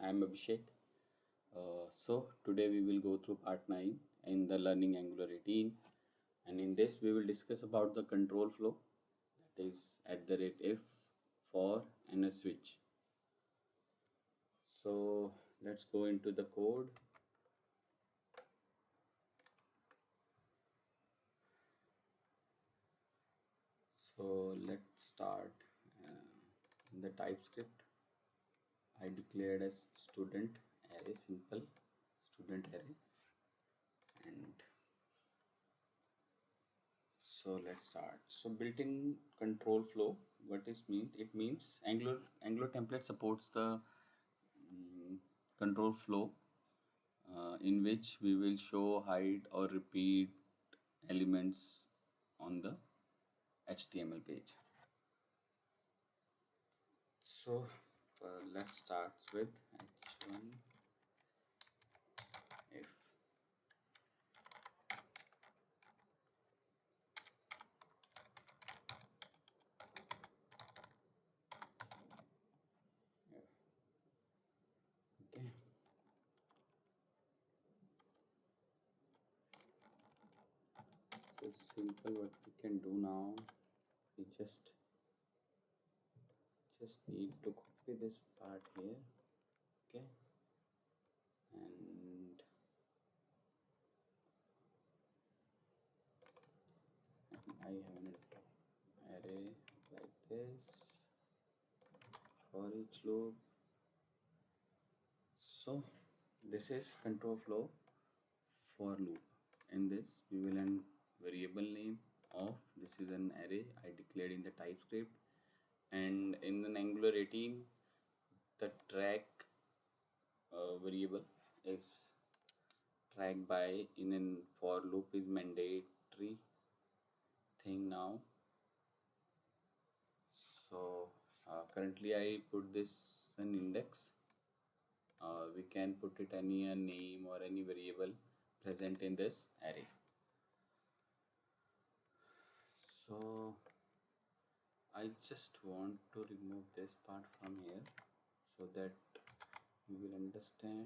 I am Abhishek. So today we will go through part 9 in the learning Angular 18, and in this we will discuss about the control flow, that is at the rate if, for, and a switch. So let's go into the code. So let's start in the TypeScript. I declared as student array, simple student array, and so let's start. So built-in control flow, what is mean? It means Angular template supports the control flow in which we will show, hide, or repeat elements on the HTML page. So let's start with h1 if okay. So simple. What we can do now, we just need to copy this part here, okay, and I have an array like this for each loop. So this is control flow for loop. In this we will an variable name of, this is an array I declared in the TypeScript, and in an Angular 18 the track variable is tracked by, in an for loop is mandatory thing now. So currently I put this an index. We can put it any a name or any variable present in this array. So I just want to remove this part from here so that you will understand.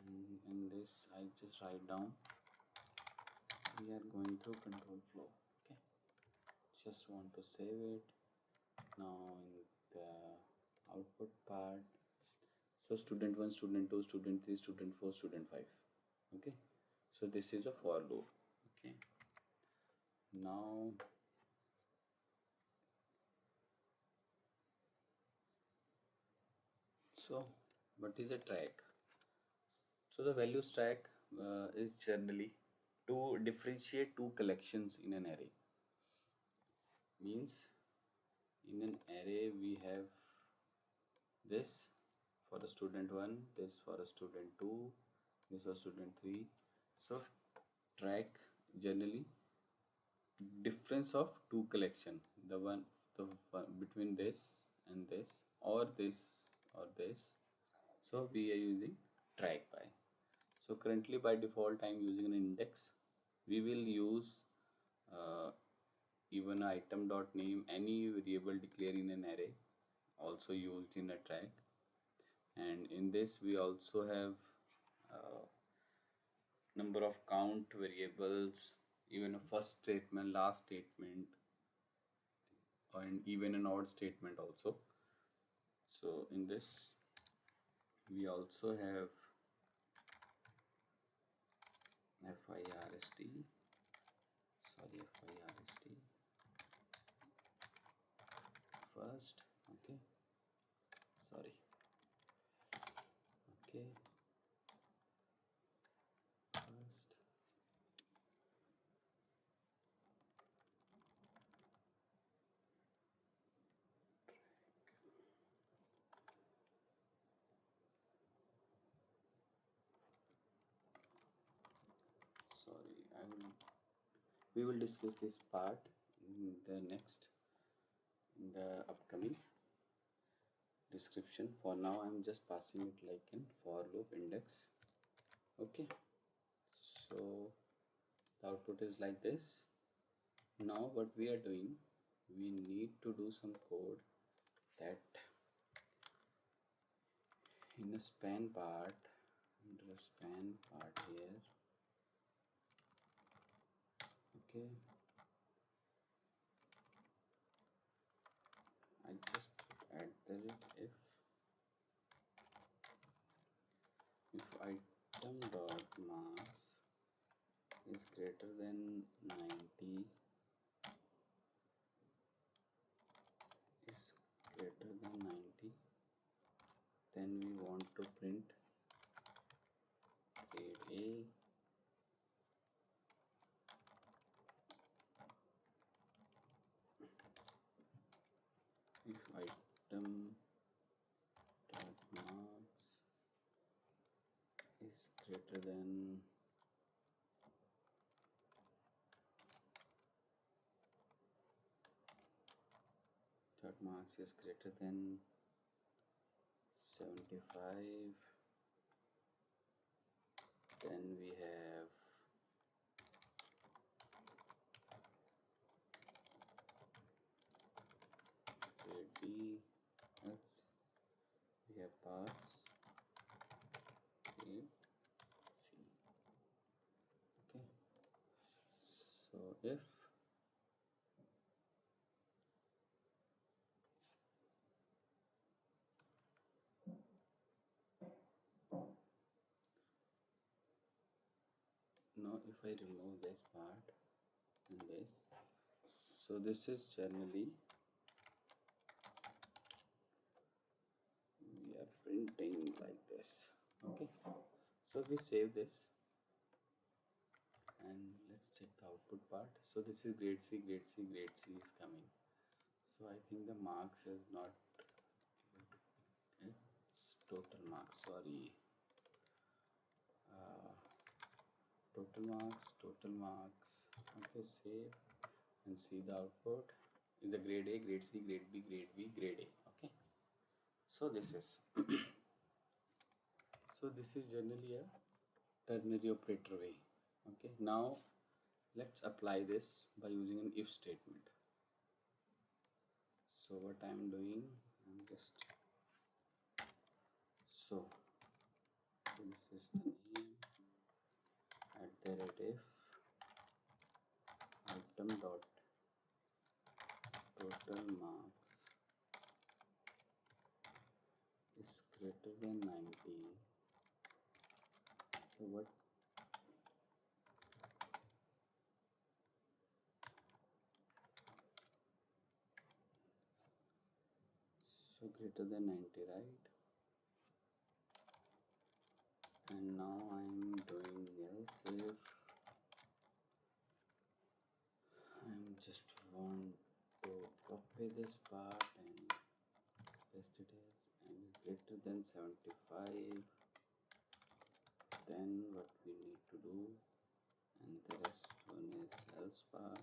And in this I just write down we are going through control flow. Okay, just want to save it. Now in the output part, so student 1, student 2, student 3, student 4, student 5. Okay, so this is a for loop. Okay, now so what is a track? So the values track is generally to differentiate two collections in an array. Means in an array we have this for a student 1, this for a student 2, this for student 3. So track generally difference of two collection, the one between this and this, or this or this. So we are using track by. So currently by default I'm using an index. We will use even item dot name, any variable declared in an array also used in a track. And in this we also have number of count variables, even a first statement, last statement, and even an odd statement also. So in this we also have first, first, okay, sorry, okay, first, sorry, we will discuss this part in the next, in the upcoming description. For now I'm just passing it like in for loop index. Okay, so the output is like this. Now what we are doing, we need to do some code that in a span part, under a span part here, okay, I just put at the rate if item dot marks is greater than 90, is greater than 90, then we want to print grade A. If item dot marks is greater than dot marks is greater than 75, then we have grade B, else we have pass grade C. Okay, so if now if I remove this part and this, so this is generally we are printing like this. Okay, so we save this and let's check the output part. So this is grade C, grade C, grade C is coming. So I think the marks is not able to pick. It's total marks, sorry, uh, total marks. Okay, save and see the output in the grade A, grade C, grade B, grade B, grade A. Okay, so this is so this is generally a ternary operator way. Okay, now let's apply this by using an if statement. So what I am doing, I'm just, so this is the name at the rate if item dot total marks is greater than 90. So what, so greater than 90, right? And now I'm doing else if I'm just want to copy this part and paste it here, and greater than 75, then what we need to do, and the rest one is else part.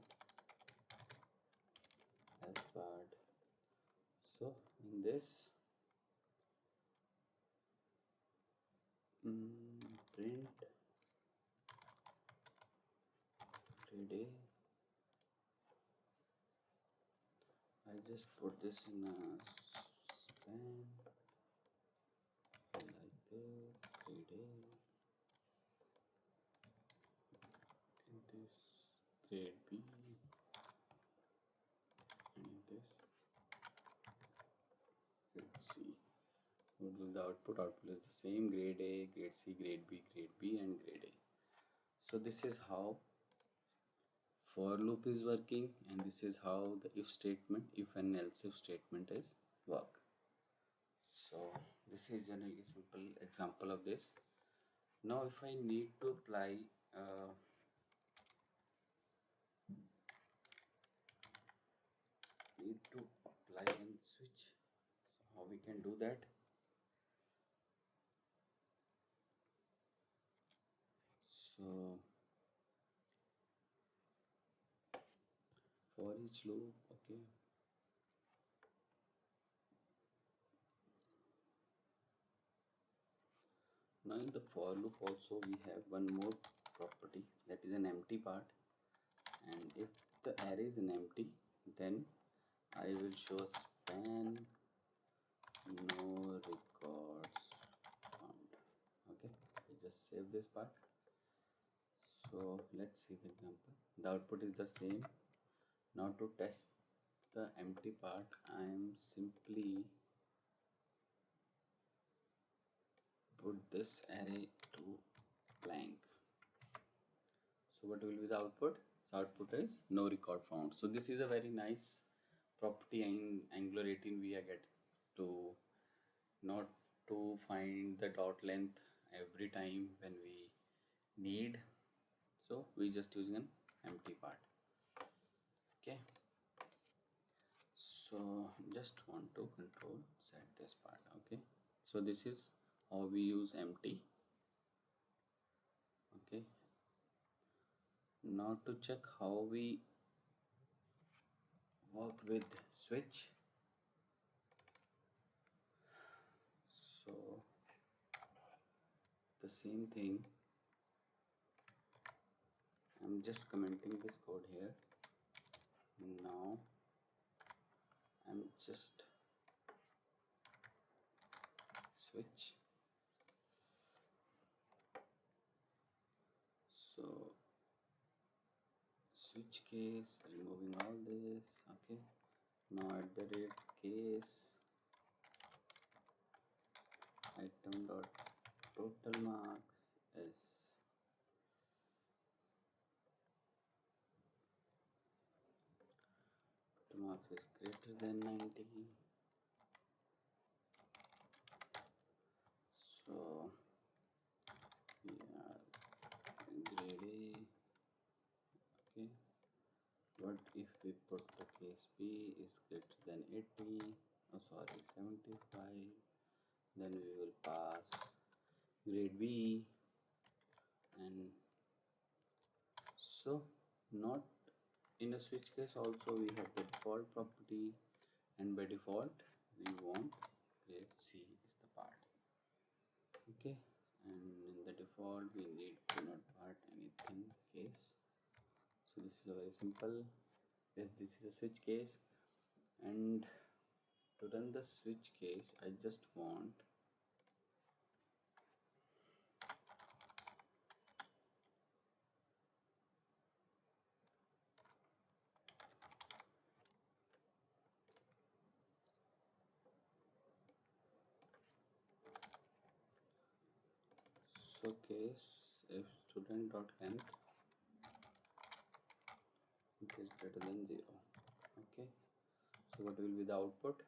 So in this print grade A, I just put this in a span like this, grade A, in this grade B, and in this grade C. What will the output? Output is the same, grade A, grade C, grade B, and grade A. So this is how for loop is working, and this is how the if statement, if and else if statement is work. So this is generally a simple example of this. Now if I need to apply and switch, so how we can do that? So for each loop, okay, now in the for loop also we have one more property, that is an empty part, and if the array is an empty, then I will show span no records just save this part. So let's see the example. The output is the same. Now to test the empty part, I am simply put this array to blank. So what will be the output? So output is no record found. So this is a very nice property in Angular 18 we are getting to not to find the dot length every time when we need. So we just using an empty part. Okay. So just want to control set this part. Okay. So this is how we use empty. Okay. Now to check how we work with switch. So the same thing, I'm just commenting this code here. Now I'm just switch. So switch case, removing all this. Okay. Now at the rate case item dot total marks is total marks is greater than 90. So we are grade A. Okay. What if we put the case B is greater than 80? Oh, sorry, 75. Then we will pass grade B. And so not in a switch case also we have the default property, and by default we want grade C is the part. Okay, and in the default we need to not part anything case. So this is a very simple. Yes, this is a switch case, and to run the switch case I just want so case if student dot length it is greater than 0. Okay, so what will be the output?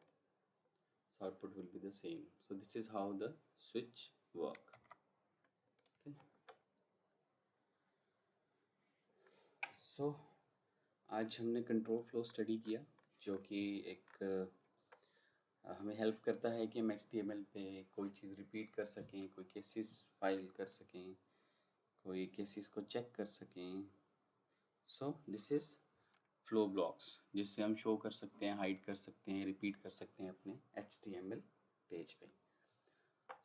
So output will be the same. So this is how the switch work. Okay, so आज हमने control flow study किया जो कि एक हमें help करता है कि हम HTML पे कोई चीज़ रिपीट कर सकें, कोई केसेस फाइल कर सकें, कोई केसेस को चेक कर सकें. So this is flow blocks जिससे हम शो कर सकते हैं, हाइड कर सकते हैं, रिपीट कर सकते हैं अपने HTML पेज पे.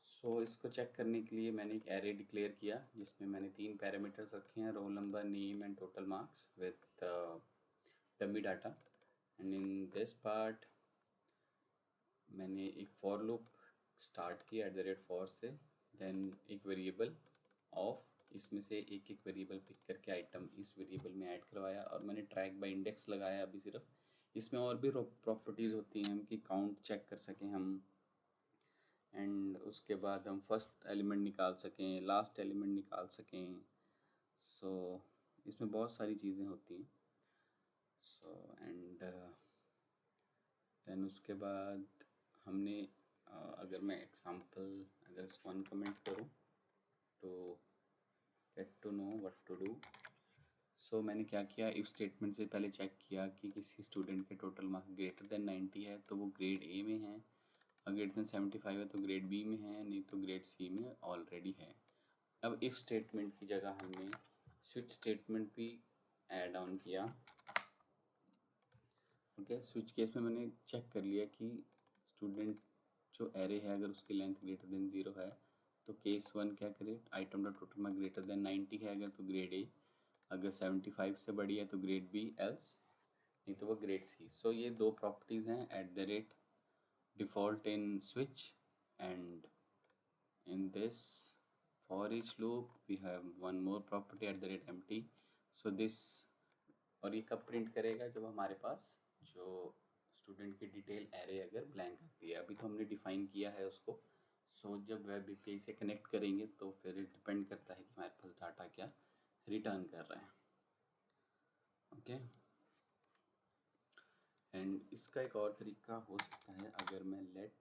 सो इसको चेक करने के लिए मैंने एक एरे डिक्लेयर किया जिसमें मैंने 3 पैरामीटर्स रखे हैं, roll number, name and total marks with dummy data. And in this part मैंने एक फॉर लूप स्टार्ट किया एट द रेट फॉर से, देन एक वेरिएबल ऑफ, इसमें से एक एक वेरिएबल पिक करके आइटम इस वेरिएबल में ऐड करवाया, और मैंने ट्रैक बाय इंडेक्स लगाया अभी सिर्फ. इसमें और भी प्रॉपर्टीज़ होती हैं कि काउंट चेक कर सकें हम, एंड उसके बाद हम फर्स्ट एलिमेंट निकाल सकें, लास्ट एलिमेंट निकाल सकें. सो इसमें बहुत सारी चीज़ें होती हैं. सो एंड देन उसके बाद हमने अगर मैं एग्जांपल अगर इसको अनकमेंट करूँ तो get to know what to do. So मैंने क्या किया, इफ स्टेटमेंट से पहले चेक किया कि किसी स्टूडेंट के टोटल मार्क्स ग्रेटर देन 90 है तो वो ग्रेड ए में है, और ग्रेटर देन 75 है तो ग्रेड बी में है, नहीं तो ग्रेड सी में ऑलरेडी है. अब इफ स्टेटमेंट की जगह हमने स्विच स्टेटमेंट भी ऐड ऑन किया. ओके, स्विच केस में मैंने चेक कर लिया कि स्टूडेंट जो एरे है अगर उसकी लेंथ ग्रेटर देन 0 है तो केस 1 क्या करे, item dot total marks greater than 90 है अगर तो ग्रेड ए, अगर 75 से बड़ी है तो ग्रेड बी, एल्स नहीं तो वो ग्रेड सी. सो ये दो प्रॉपर्टीज़ हैं at the rate default in switch and in this for each loop we have one more property at the rate empty. So this, और ये कब प्रिंट करेगा, जब हमारे पास जो स्टूडेंट की डिटेल एरे अगर ब्लैंक आती है, अभी तो हमने डिफाइन किया है उसको। सो जब वेब एपीआई से कनेक्ट करेंगे तो फिर डिपेंड करता है कि हमारे पास डाटा क्या रिटर्न कर रहा है। ओके, एंड इसका एक और तरीका हो सकता है, अगर मैं लेट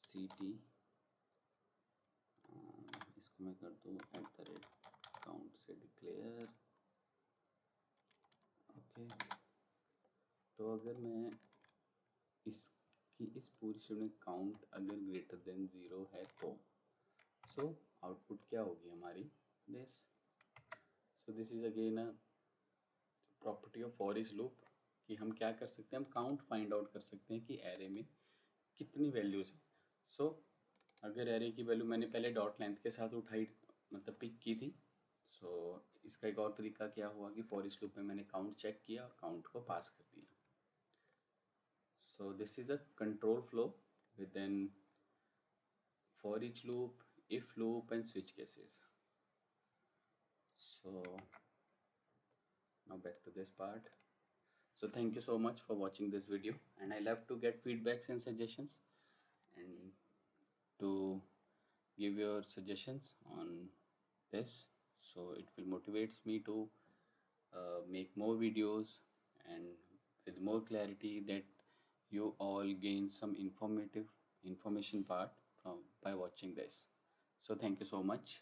सी टी, इसको मैं कर दूँ एट द रेट काउंट से डिक्लेयर। ओके, तो अगर मैं इसकी इस पूरी स्टूडेंट काउंट अगर ग्रेटर देन 0 है तो सो आउटपुट क्या होगी हमारी, this. So this is again a property of for each loop कि हम क्या कर सकते हैं, हम काउंट फाइंड आउट कर सकते हैं कि एरे में कितनी वैल्यूज हैं। सो अगर एरे की वैल्यू मैंने पहले डॉट लेंथ के साथ उठाई, मतलब पिक की थी, सो इसका एक और तरीका क्या हुआ कि फॉर इच लूप में मैंने काउंट चेक किया और काउंट को पास कर दिया। So this is a control flow within for each loop, if loop and switch cases. So now back to this part. So thank you so much for watching this video, and I love to get feedbacks and suggestions, and to give your suggestions on this, so it will motivates me to make more videos and with more clarity, that you all gain some informative information part from by watching this. So thank you so much.